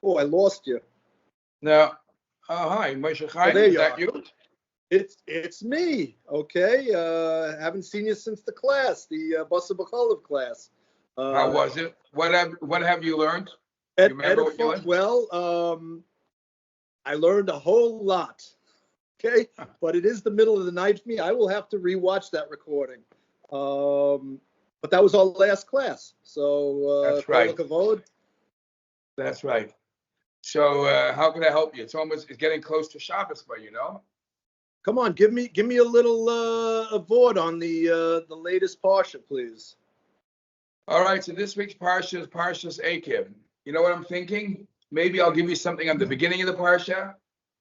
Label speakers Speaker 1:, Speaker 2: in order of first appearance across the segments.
Speaker 1: Oh, I lost you.
Speaker 2: Now, hi, Moshe Chaim.
Speaker 1: There
Speaker 2: Is
Speaker 1: you
Speaker 2: that
Speaker 1: are.
Speaker 2: you?
Speaker 1: It's me. Okay. Haven't seen you since the class, the Basa B'Cholev class.
Speaker 2: How was it? What have you learned? You remember what you learned?
Speaker 1: Well, I learned a whole lot. Okay, but it is the middle of the night for me. I will have to rewatch that recording. But that was our last class. So
Speaker 2: That's right.
Speaker 1: Kavod.
Speaker 2: That's right. So how can I help you? It's getting close to Shabbos, but you know.
Speaker 1: Come on, give me a little avod on the latest parsha, please.
Speaker 2: All right. So this week's parsha is Parshas Akev. You know what I'm thinking? Maybe I'll give you something on the beginning of the parsha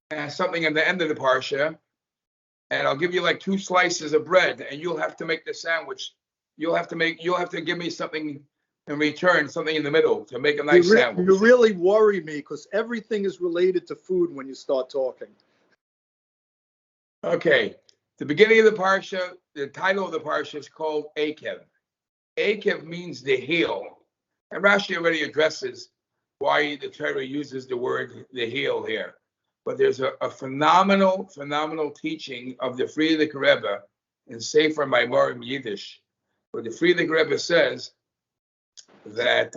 Speaker 2: and something at the end of the parsha, and I'll give you like 2 slices of bread, and you'll have to make the sandwich. You'll have to give me something in return, something in the middle to make a nice sandwich.
Speaker 1: You really worry me because everything is related to food when you start talking.
Speaker 2: Okay, the beginning of the parsha, the title of the parsha is called Akev. Akev means the heel, and Rashi already addresses why the Torah uses the word the heel here. But there's a phenomenal teaching of the Frierdiker Rebbe in Sefer Maimorim Yiddish, where the Frierdiker Rebbe says that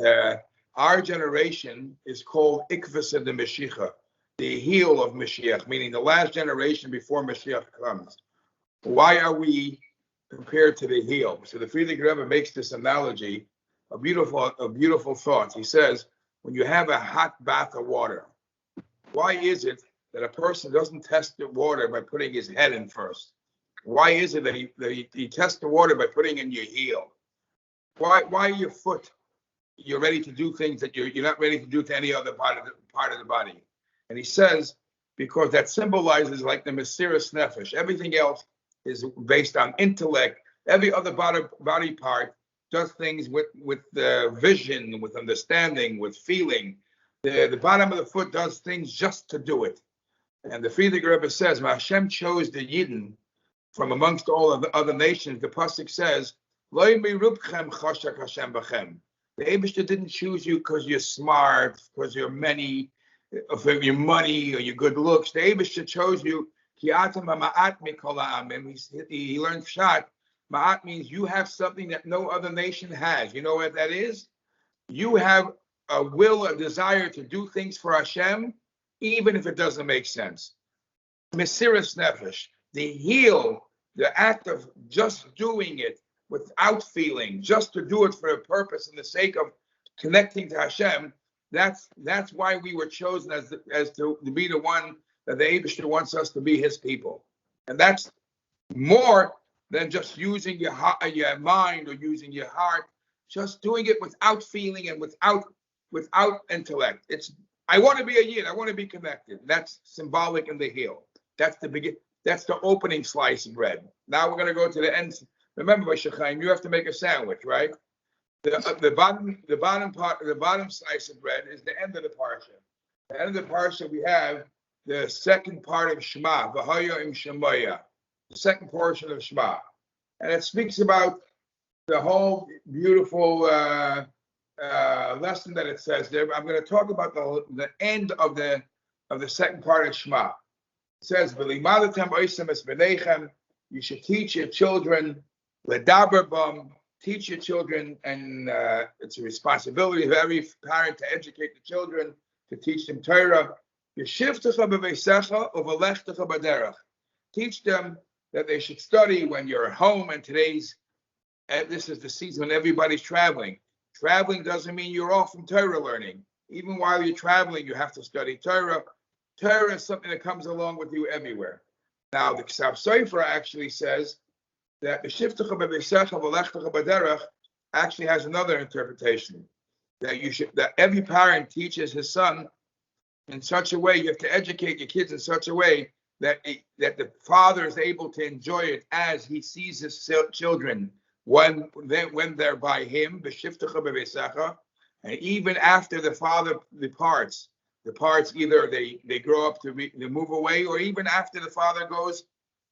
Speaker 2: our generation is called Ikvasa de Mashiach, the heel of Mashiach, meaning the last generation before Mashiach comes. Why are we compared to the heel? So the Frierdiker Rebbe makes this analogy, a beautiful thought. He says, when you have a hot bath of water, why is it that a person doesn't test the water by putting his head in first? Why is it that he tests the water by putting in your heel? Why your foot? You're ready to do things that you're not ready to do to any other part of the body. And he says, because that symbolizes like the Mesiras Nefesh. Everything else is based on intellect. Every other body part does things with vision, with understanding, with feeling. The bottom of the foot does things just to do it. And the Frierdiker Rebbe says, when Hashem chose the Yidden from amongst all of the other nations, the pasuk says, "Lo mirubchem chashak Hashem b'chem." The Eibishter didn't choose you because you're smart, because you're many, or for your money or your good looks. The Eibishter chose you. Ki atem ha'ma'at mikol ha'amim. He learned pshat. Ma'at means you have something that no other nation has. You know what that is? You have a will, a desire to do things for Hashem, even if it doesn't make sense. Mesiras Nefesh, the heel, the act of just doing it without feeling, just to do it for a purpose and the sake of connecting to Hashem. That's why we were chosen as to be the one that the Eibishter wants us to be His people, and that's more than just using your mind or using your heart. Just doing it without feeling and without intellect. I want to be a Yid. I want to be connected. That's symbolic in the heel. That's the opening slice of bread. Now we're going to go to the end. Remember, Moshe Chaim, you have to make a sandwich, right? The bottom slice of bread is the end of the parsha. At the end of the parsha, we have the second part of Shema, V'haya im Shemoya, the second portion of Shema, and it speaks about the whole beautiful lesson that it says there. I'm going to talk about the end of the second part of Shema. It says, "V'limadatem oisem es b'neichem." You should teach your children. Ledaber bam. Teach your children, and it's a responsibility of every parent to educate the children, to teach them Torah. Yeshivtecha b'veisecha u'v'lechtecha b'derech. Teach them that they should study when you're at home, and this is the season when everybody's traveling. Traveling doesn't mean you're off from Torah learning. Even while you're traveling, you have to study Torah. Torah is something that comes along with you everywhere. Now, the Ksav Sofer actually says that the Shiftecha b'veisecha v'lechtecha b'derech actually has another interpretation. That every parent teaches his son in such a way, you have to educate your kids in such a way that the father is able to enjoy it as he sees his children when they're by him, and even after the father departs, either they grow up they move away, or even after the father goes,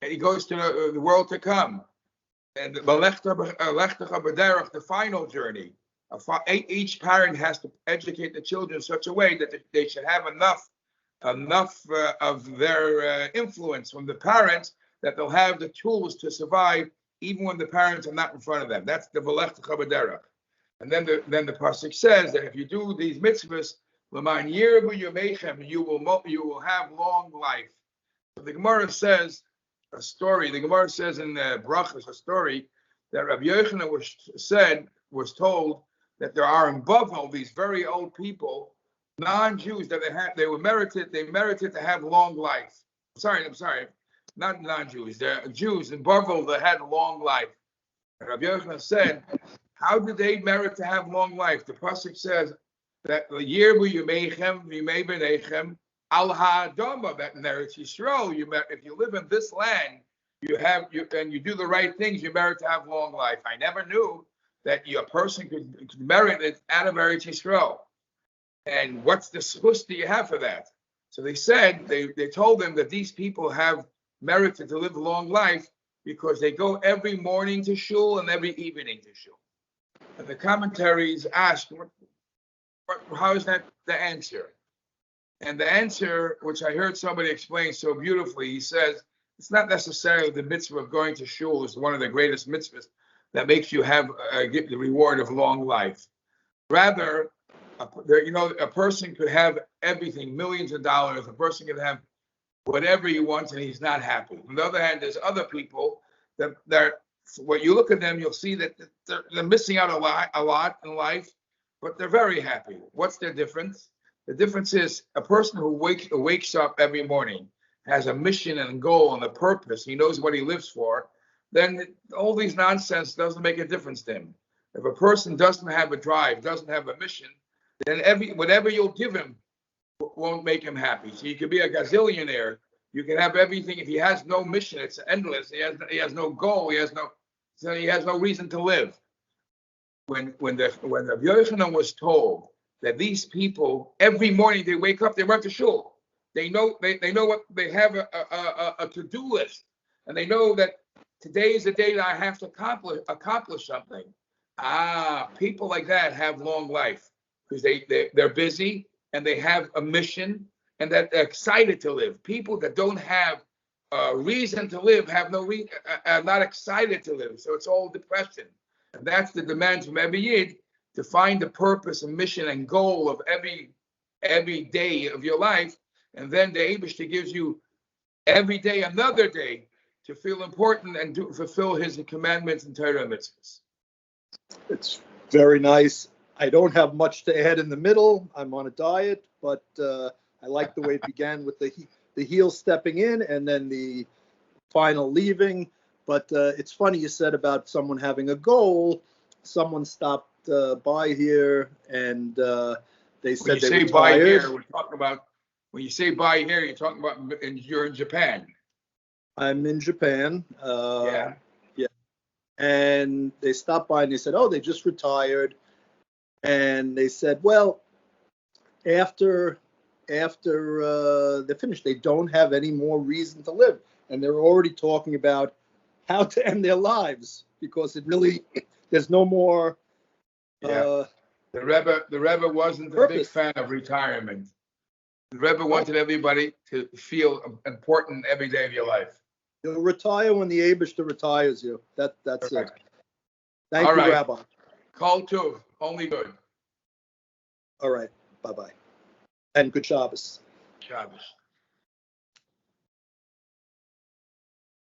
Speaker 2: and he goes to the world to come. And the final journey Each parent has to educate the children in such a way that they should have enough of their influence from the parents that they'll have the tools to survive even when the parents are not in front of them. That's the Velech Chabadera. And then the pasuk says that if you do these mitzvahs, L'man yirbu yameichem, you will have long life. So the Gemara says a story. The Gemara says in the Brachas a story that Rabbi Yochanan was told that there are in Bavel these very old people, non-Jews, that they merited to have long life. I'm sorry, not non-Jews. They're Jews in Bavel that had long life. And Rabbi Yochanan said, how did they merit to have long life? The pasuk says that the yirbu yumeichem v'yimei b'neichem al ha'adama, that in Eretz Yisrael, if you live in this land, and you do the right things, you merit to have long life. I never knew that a person could merit it out of Eretz Yisrael. And what's the schus do you have for that? So they said, they told them that these people have merited to live a long life because they go every morning to shul and every evening to shul. And the commentaries asked, how is that the answer? And the answer, which I heard somebody explain so beautifully, he says, it's not necessarily the mitzvah of going to shul is one of the greatest mitzvahs that makes you get the reward of long life. Rather, a person could have everything, millions of dollars. A person could have whatever he wants, and he's not happy. On the other hand, there's other people that when you look at them, you'll see that they're missing out a lot in life, but they're very happy. What's their difference? The difference is a person who wakes up every morning, has a mission and a goal and a purpose. He knows what he lives for. Then all these nonsense doesn't make a difference to him. If a person doesn't have a drive, doesn't have a mission, then whatever you'll give him won't make him happy. So you could be a gazillionaire. You can have everything. If he has no mission, it's endless. He has no goal. He has no reason to live. When the Yochanan was told that these people every morning they wake up, they run to shul. They know what they have a to-do list, and they know that today is the day that I have to accomplish something. People like that have long life because they're busy and they have a mission and that they're excited to live. People that don't have a reason to live have no reason, are not excited to live. So it's all depression. And that's the demand from every Yid to find the purpose and mission and goal of every day of your life. And then the Eibishter gives you every day another day to feel important and to fulfill his commandments and Torah mitzvahs.
Speaker 1: It's very nice. I don't have much to add in the middle. I'm on a diet, but I like the way it began with the heel stepping in and then the final leaving. But it's funny you said about someone having a goal. Someone stopped by here and they said they were tired. By here,
Speaker 2: we're talking about. When you say by here, you're talking about you're in Japan.
Speaker 1: I'm in Japan.
Speaker 2: Yeah.
Speaker 1: And they stopped by and they said, they just retired. And they said, well, after they're finished, they don't have any more reason to live. And they're already talking about how to end their lives because there's no more.
Speaker 2: The Rebbe wasn't a big fan of retirement. The Rebbe wanted everybody to feel important every day of your life.
Speaker 1: You'll retire when the Eibishter retires you. That's it. Thank you, Rabbi.
Speaker 2: Kol Tov, only good.
Speaker 1: All right. Bye-bye. And good Shabbos.
Speaker 2: Shabbos.